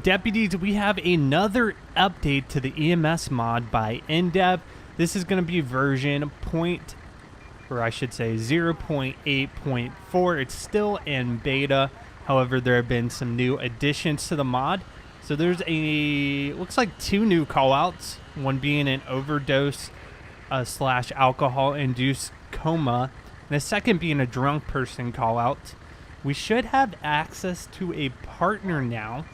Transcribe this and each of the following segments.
deputies, we have another update to the EMS mod by InDev. This is going to be version 0.8.4. It's still in beta. However, there have been some new additions to the mod. So there's looks like 2 new callouts, one being an overdose / alcohol-induced coma, and the second being a drunk person callout. We should have access to a partner now,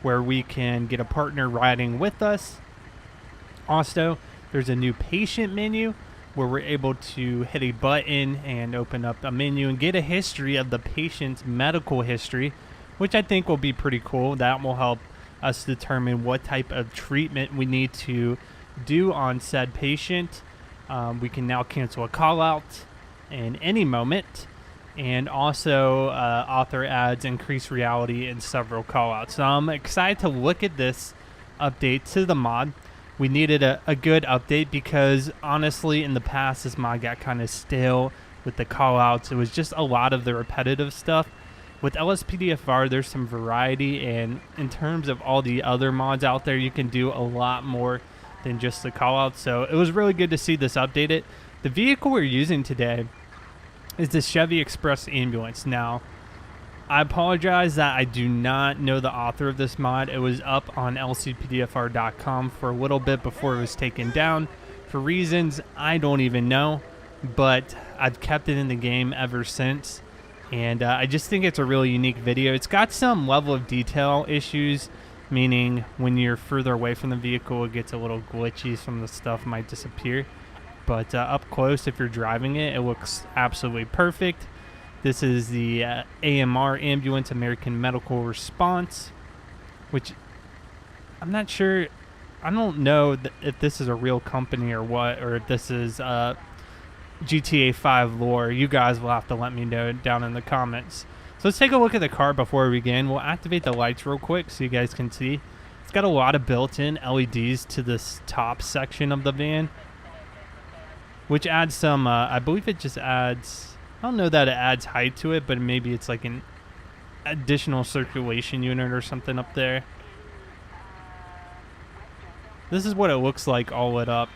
where we can get a partner riding with us. Also, there's a new patient menu where we're able to hit a button and open up a menu and get a history of the patient's medical history, which I think will be pretty cool. That will help us determine what type of treatment we need to do on said patient. We can now cancel a call out in any moment, and also author adds increased reality in several callouts. So I'm excited to look at this update to the mod. We needed a good update because honestly in the past this mod got kind of stale with the callouts. It was just a lot of the repetitive stuff. With LSPDFR there's some variety, and in terms of all the other mods out there you can do a lot more than just the callouts. So it was really good to see this updated. The vehicle we're using today is the Chevy Express ambulance. Now, I apologize that I do not know the author of this mod. It was up on lcpdfr.com for a little bit before it was taken down for reasons I don't even know, but I've kept it in the game ever since, and I just think it's a really unique video. It's got some level of detail issues, meaning when you're further away from the vehicle it gets a little glitchy, some of the stuff might disappear. But up close, if you're driving it, it looks absolutely perfect. This is the AMR Ambulance, American Medical Response, which I'm not sure. I don't know if this is a real company or what, or if this is GTA 5 lore. You guys will have to let me know down in the comments. So let's take a look at the car before we begin. We'll activate the lights real quick so you guys can see. It's got a lot of built-in LEDs to this top section of the van, which adds some, I believe it just adds, I don't know that it adds height to it, but maybe it's like an additional circulation unit or something up there. This is what it looks like all lit up.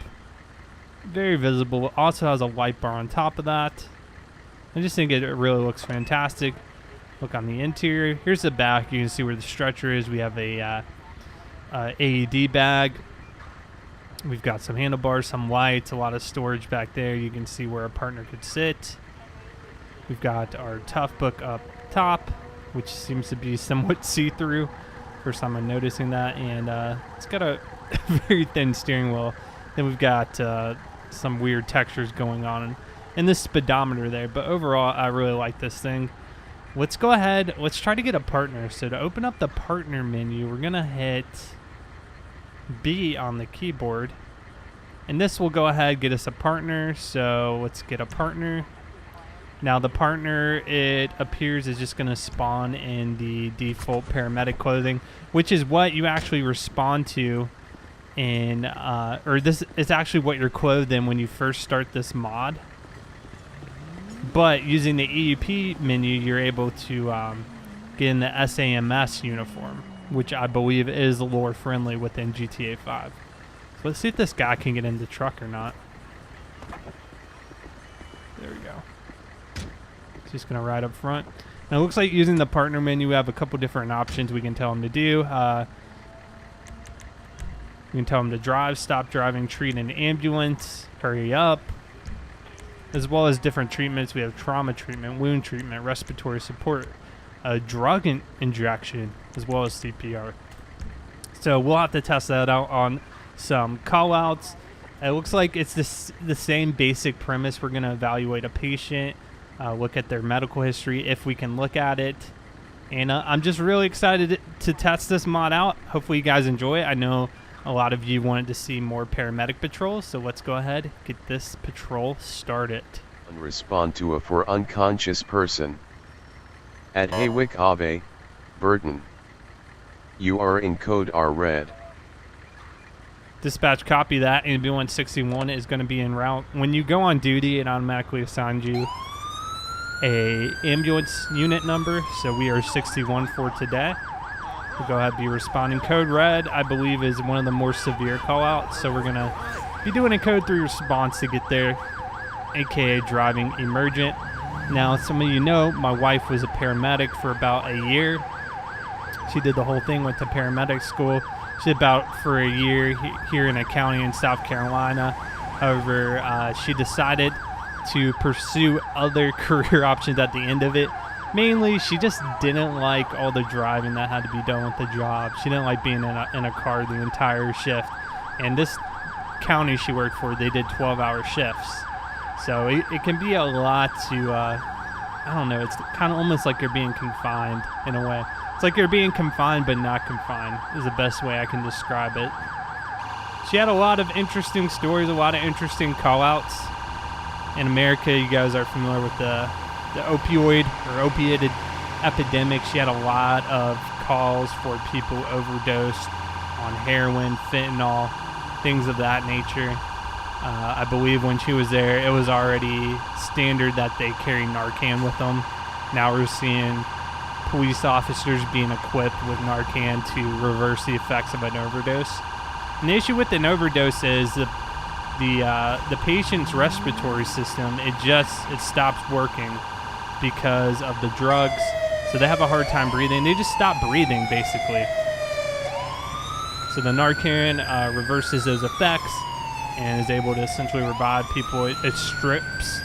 Very visible. It also has a light bar on top of that. I just think it really looks fantastic. Look on the interior. Here's the back. You can see where the stretcher is. We have a AED bag. We've got some handlebars, some lights, a lot of storage back there. You can see where a partner could sit. We've got our tough book up top, which seems to be somewhat see-through. First time I'm noticing that. And it's got a very thin steering wheel. Then we've got some weird textures going on in this speedometer there. But overall, I really like this thing. Let's go ahead. Let's try to get a partner. So to open up the partner menu, we're going to hit B on the keyboard, and this will go ahead get us a partner. So let's get a partner. Now the partner, it appears, is just going to spawn in the default paramedic clothing, which is what you actually respond to in or this is actually what you're clothed in when you first start this mod. But using the EUP menu you're able to get in the SAMS uniform, which I believe is lore friendly within GTA 5. So let's see if this guy can get in the truck or not. There we go. He's just gonna ride up front. Now it looks like using the partner menu we have a couple different options we can tell him to do. We can tell him to drive, stop driving, treat an ambulance, hurry up, as well as different treatments. We have trauma treatment, wound treatment, respiratory support, drug injection, as well as CPR. So we'll have to test that out on some callouts. It looks like it's the same basic premise. We're going to evaluate a patient, look at their medical history if we can look at it. And I'm just really excited to test this mod out. Hopefully you guys enjoy it. I know a lot of you wanted to see more paramedic patrols, so let's go ahead get this patrol started. Respond to a for unconscious person. At Haywick Ave, Burton. You are in code R red. Dispatch, copy that. Ambulance 61 is going to be en route. When you go on duty, it automatically assigns you a ambulance unit number, so we are 61 for today. We'll go ahead and be responding. Code red, I believe, is one of the more severe callouts, so we're going to be doing a code 3 response to get there, aka driving emergent. Now, some of you know, my wife was a paramedic for about a year. She did the whole thing, went to paramedic school. She did about for a year here in a county in South Carolina. However, she decided to pursue other career options at the end of it. Mainly, she just didn't like all the driving that had to be done with the job. She didn't like being in a car the entire shift. And this county she worked for, they did 12-hour shifts. So it can be a lot to, I don't know, it's kind of almost like you're being confined in a way. It's like you're being confined but not confined is the best way I can describe it. She had a lot of interesting stories, a lot of interesting call-outs. In America, you guys are familiar with the opioid or opiate epidemic. She had a lot of calls for people overdosed on heroin, fentanyl, things of that nature. I believe when she was there, it was already standard that they carry Narcan with them. Now we're seeing police officers being equipped with Narcan to reverse the effects of an overdose. And the issue with an overdose is the patient's respiratory system, it stops working because of the drugs. So they have a hard time breathing. They just stop breathing, basically. So the Narcan reverses those effects and is able to essentially revive people. It strips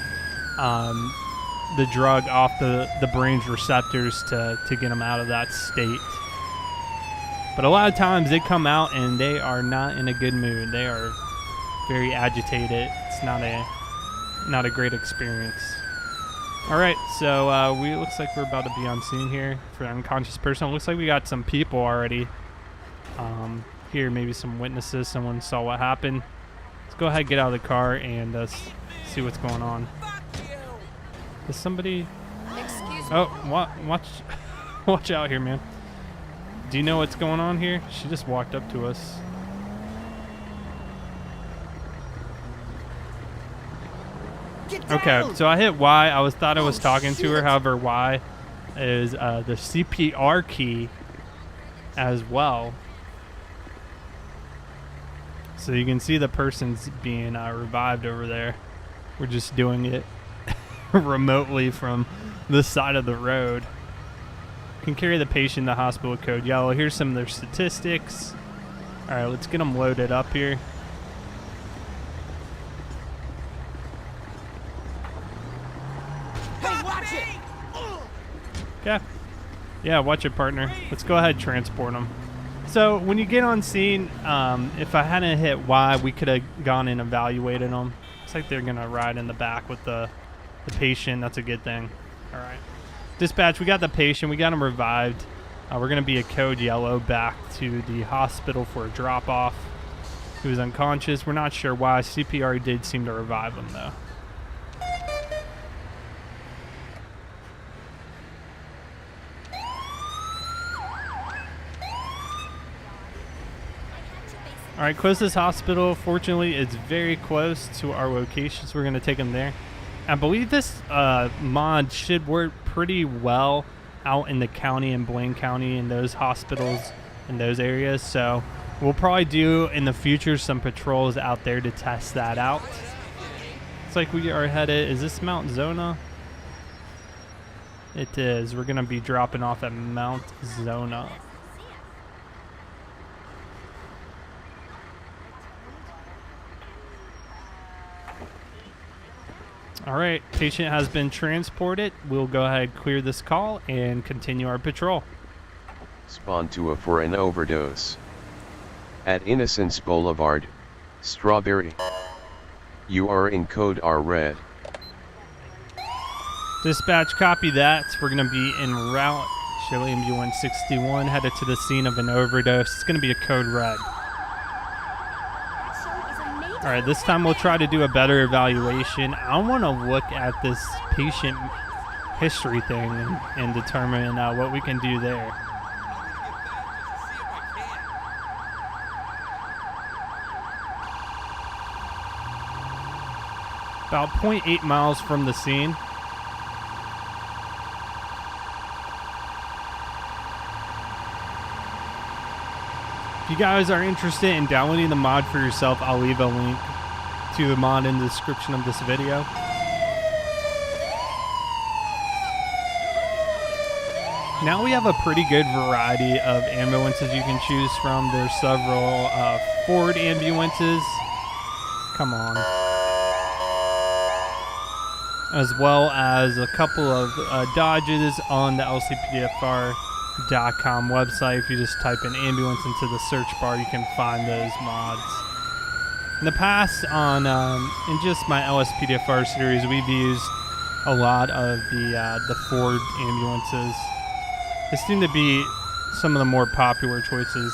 the drug off the brain's receptors to get them out of that state. But a lot of times they come out and they are not in a good mood. They are very agitated. It's not a great experience. All right, so looks like we're about to be on scene here for an unconscious person. It looks like we got some people already here, maybe some witnesses. Someone saw what happened. Let's go ahead and get out of the car and see what's going on. Is somebody? Excuse me. Oh, watch out here, man. Do you know what's going on here? She just walked up to us. Okay, so I hit Y. I thought I was talking to her. However, Y is the CPR key as well. So you can see the person's being revived over there. We're just doing it remotely from this side of the road. Can carry the patient to hospital code yellow. Here's some of their statistics. All right, let's get them loaded up here. Hey, watch it! Okay. Yeah, watch it, partner. Let's go ahead and transport them. So when you get on scene, if I hadn't hit Y, we could have gone and evaluated them. Looks like they're gonna ride in the back with the patient. That's a good thing. All right. Dispatch, we got the patient. We got him revived. We're going to be a code yellow back to the hospital for a drop-off. He was unconscious. We're not sure why. CPR did seem to revive him, though. All right, closest hospital, fortunately, it's very close to our location, so we're going to take him there. I believe this mod should work pretty well out in the county, in Blaine County, in those hospitals, in those areas. So we'll probably do in the future some patrols out there to test that out. It's like we are headed, is this Mount Zona? It is. We're going to be dropping off at Mount Zona. All right, patient has been transported. We'll go ahead and clear this call and continue our patrol. Spawn to for an overdose. At Innocence Boulevard, Strawberry. You are in code R red. Dispatch, copy that. We're going to be en route. Chile MU-161 headed to the scene of an overdose. It's going to be a code red. All right, this time we'll try to do a better evaluation. I want to look at this patient history thing and determine what we can do there. About 0.8 miles from the scene. If you guys are interested in downloading the mod for yourself, I'll leave a link to the mod in the description of this video. Now we have a pretty good variety of ambulances you can choose from. There's several Ford ambulances. Come on. As well as a couple of Dodges on the LCPDFR.com website. If you just type in ambulance into the search bar, you can find those mods. In the past, in just my LSPDFR series, we've used a lot of the Ford ambulances. They seem to be some of the more popular choices.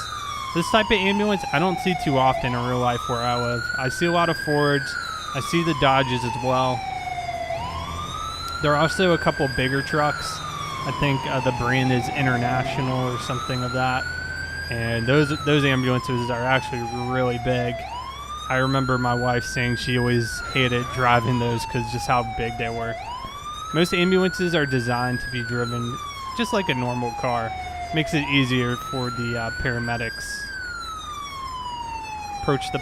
This type of ambulance I don't see too often in real life where I live. I see a lot of Fords. I see the Dodges as well. There are also a couple bigger trucks. I think the brand is International or something of that. And those ambulances are actually really big. I remember my wife saying she always hated driving those because just how big they were. Most ambulances are designed to be driven just like a normal car. Makes it easier for the paramedics. Approach the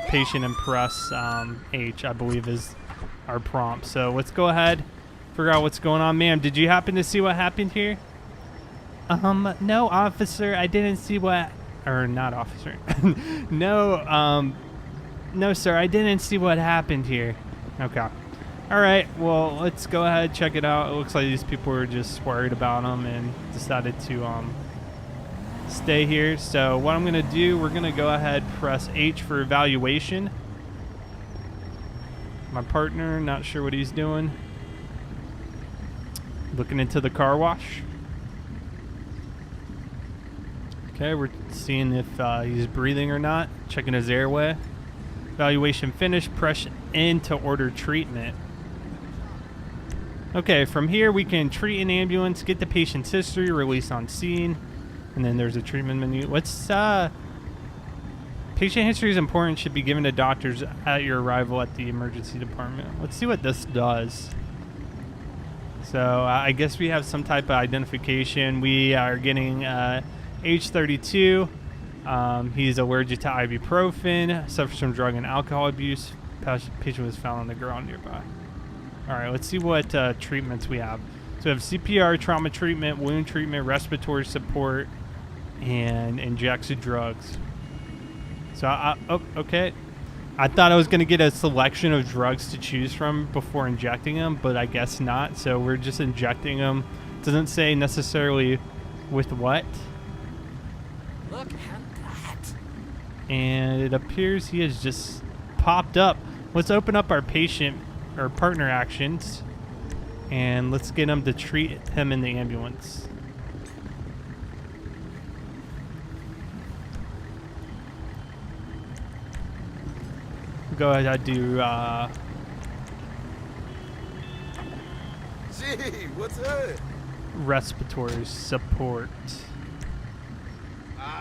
patient and press H, I believe is our prompt. So let's go ahead, figure out what's going on. Ma'am, did you happen to see what happened here? No, officer, I didn't see what, or not officer. No, sir, I didn't see what happened here. Okay. All right, well, let's go ahead, check it out. It looks like these people were just worried about them and decided to stay here. So what I'm going to do, we're going to go ahead, press H for evaluation. My partner, not sure what he's doing. Looking into the car wash. Okay, we're seeing if he's breathing or not. Checking his airway. Evaluation finished. Press N to order treatment. Okay, from here we can treat an ambulance, get the patient's history, release on scene, and then there's a treatment menu. Let's patient history is important, should be given to doctors at your arrival at the emergency department. Let's see what this does. So I guess we have some type of identification. We are getting age 32. He's allergic to ibuprofen, suffers from drug and alcohol abuse. Patient was found on the ground nearby. All right, let's see what treatments we have. So we have CPR, trauma treatment, wound treatment, respiratory support, and injects of drugs. So, okay. I thought I was going to get a selection of drugs to choose from before injecting them, but I guess not. So we're just injecting them. Doesn't say necessarily with what. Look at that. And it appears he has just popped up. Let's open up our patient or partner actions, and let's get him to treat him in the ambulance. Go ahead, I do Gee, what's that? respiratory support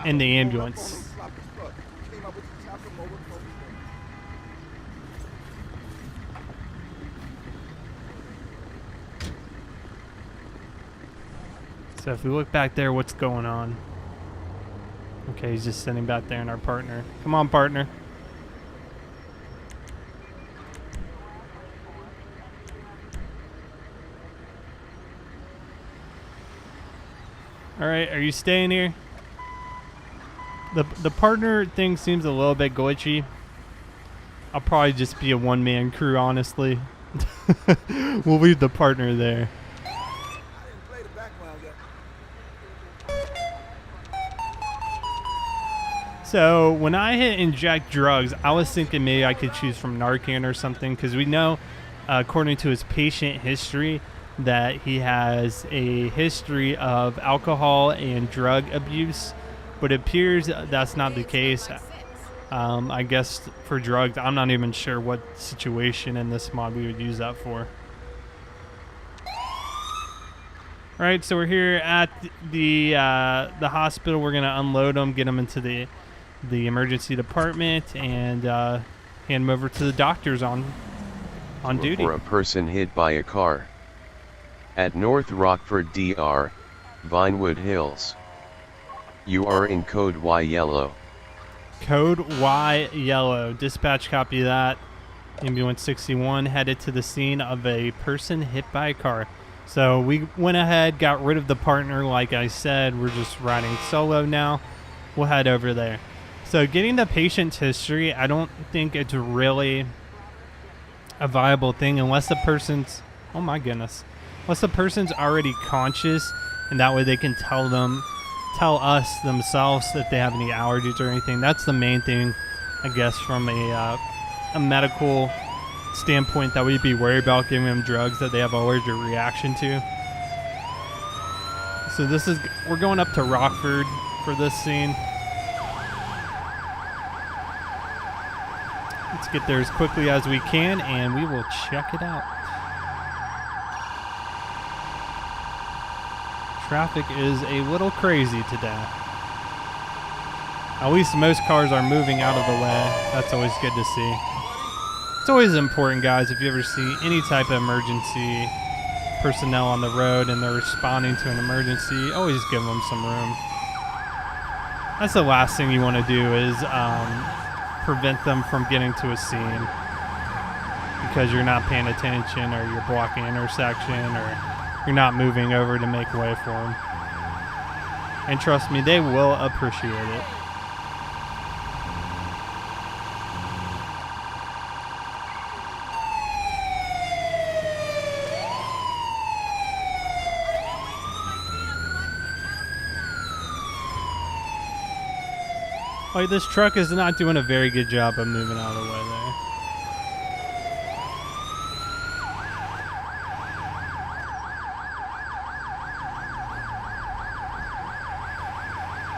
in the ambulance. So if we look back there, what's going on? Okay, he's just sitting back there in our partner. Come on, partner. All right, are you staying here? The partner thing seems a little bit glitchy. I'll probably just be a one-man crew, honestly. We'll leave the partner there. So when I hit inject drugs, I was thinking maybe I could choose from Narcan or something, because we know, according to his patient history, that he has a history of alcohol and drug abuse, but it appears that's not the case. I guess for drugs, I'm not even sure what situation in this mod we would use that for. All right, so we're here at the hospital. We're gonna unload him, get him into the emergency department, and hand him over to the doctors on duty. For a person hit by a car at North Rockford, DR, Vinewood Hills. You are in code Y yellow. Code Y yellow. Dispatch copy that. Ambulance 61 headed to the scene of a person hit by a car. So we went ahead, got rid of the partner. Like I said, we're just riding solo now. We'll head over there. So getting the patient's history, I don't think it's really a viable thing unless the person's, oh my goodness, unless the person's already conscious, and that way they can tell us themselves if they have any allergies or anything. That's the main thing, I guess, from a medical standpoint that we'd be worried about giving them drugs that they have an allergic reaction to. So we're going up to Rockford for this scene. Let's get there as quickly as we can, and we will check it out. Traffic is a little crazy today. At least most cars are moving out of the way. That's always good to see. It's always important, guys, if you ever see any type of emergency personnel on the road and they're responding to an emergency, always give them some room. That's the last thing you want to do is prevent them from getting to a scene because you're not paying attention or you're blocking an intersection or you're not moving over to make way for them. And trust me, they will appreciate it. Like, this truck is not doing a very good job of moving out of the way there.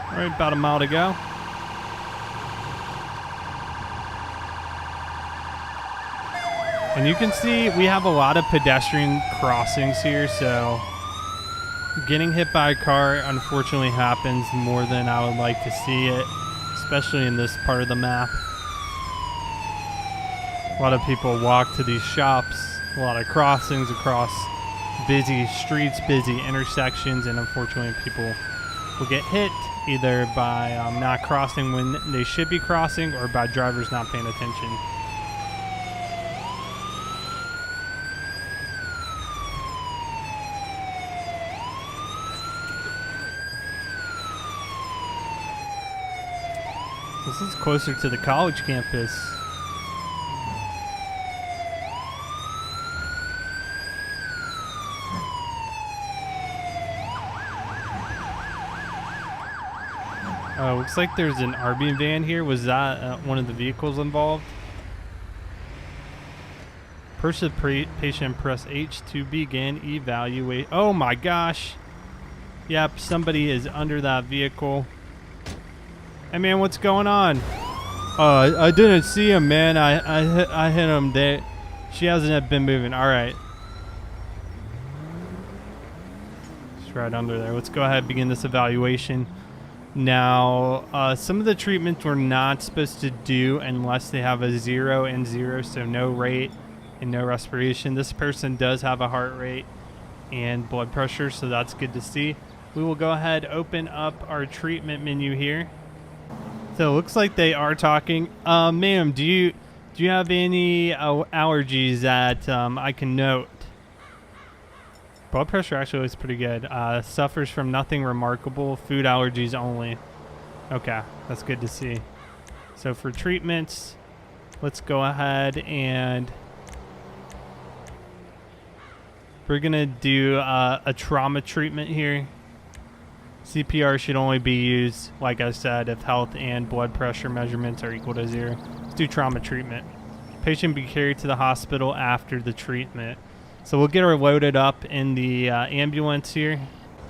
All right, about a mile to go. And you can see we have a lot of pedestrian crossings here, so getting hit by a car unfortunately happens more than I would like to see it, especially in this part of the map. A lot of people walk to these shops, a lot of crossings across busy streets, busy intersections, and unfortunately people will get hit either by not crossing when they should be crossing or by drivers not paying attention. This is closer to the college campus. Looks like there's an RB van here. Was that one of the vehicles involved? Patient press H to begin evaluate. Oh my gosh. Yep, somebody is under that vehicle. Hey man, what's going on? I didn't see him, man. I hit him. She hasn't been moving. All right. Just right under there. Let's go ahead and begin this evaluation. Now, some of the treatments we're not supposed to do unless they have a 0 and 0, so no rate and no respiration. This person does have a heart rate and blood pressure, so that's good to see. We will go ahead, open up our treatment menu here. So it looks like they are talking. Ma'am, do you have any allergies that I can note? Blood pressure actually looks pretty good. Suffers from nothing remarkable. Food allergies only. Okay, that's good to see. So for treatments, let's go ahead and we're gonna do a trauma treatment here. CPR should only be used, like I said, if health and blood pressure measurements are equal to 0. Let's do trauma treatment. Patient be carried to the hospital after the treatment. So we'll get her loaded up in the ambulance here.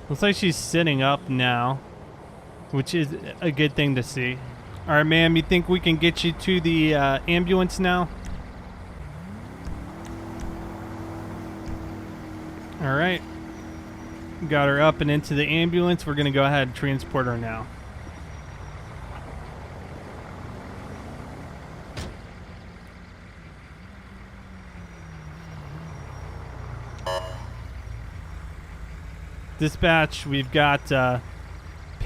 Looks like she's sitting up now, which is a good thing to see. All right, ma'am, you think we can get you to the ambulance now? All right. Got her up and into the ambulance. We're going to go ahead and transport her now. Dispatch, we've got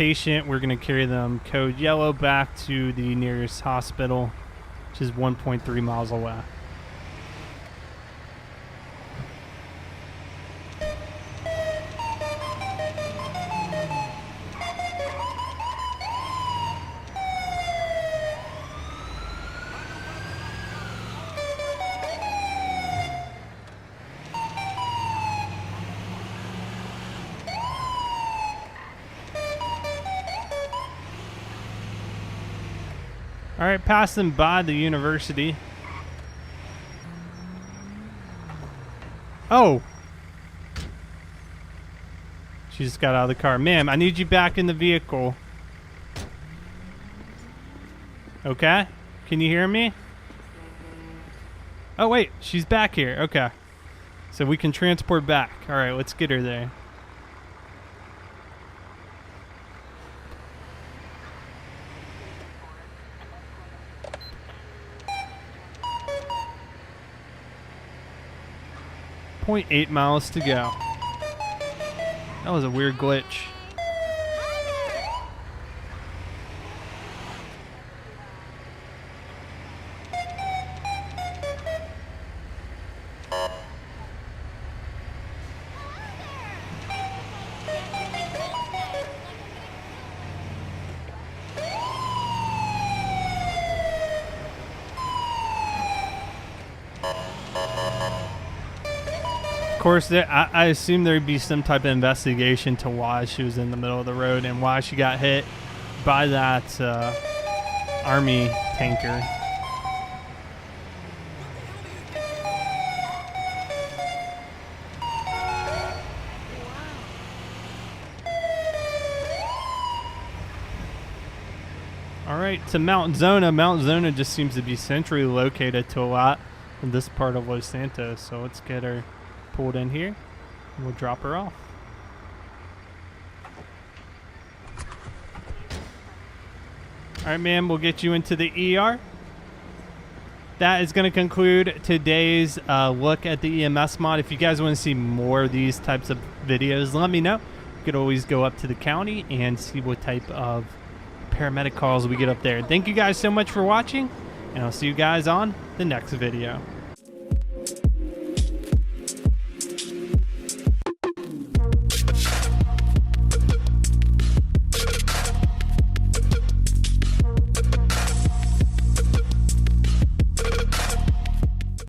patient. We're going to carry them code yellow back to the nearest hospital, which is 1.3 miles away. All right, passing by the university. Oh. She just got out of the car. Ma'am, I need you back in the vehicle. Okay? Can you hear me? Oh, wait. She's back here. Okay. So we can transport back. All right, let's get her there. .8 miles to go. That was a weird glitch. Of course, I assume there'd be some type of investigation to why she was in the middle of the road and why she got hit by that army tanker. All right, to Mount Zona. Mount Zona just seems to be centrally located to a lot in this part of Los Santos. So let's get her pulled in here and we'll drop her off. All right, ma'am, we'll get you into the ER. That is going to conclude today's look at the EMS mod. If you guys want to see more of these types of videos, let me know. You could always go up to the county and see what type of paramedic calls we get up there. Thank you guys so much for watching, and I'll see you guys on the next video.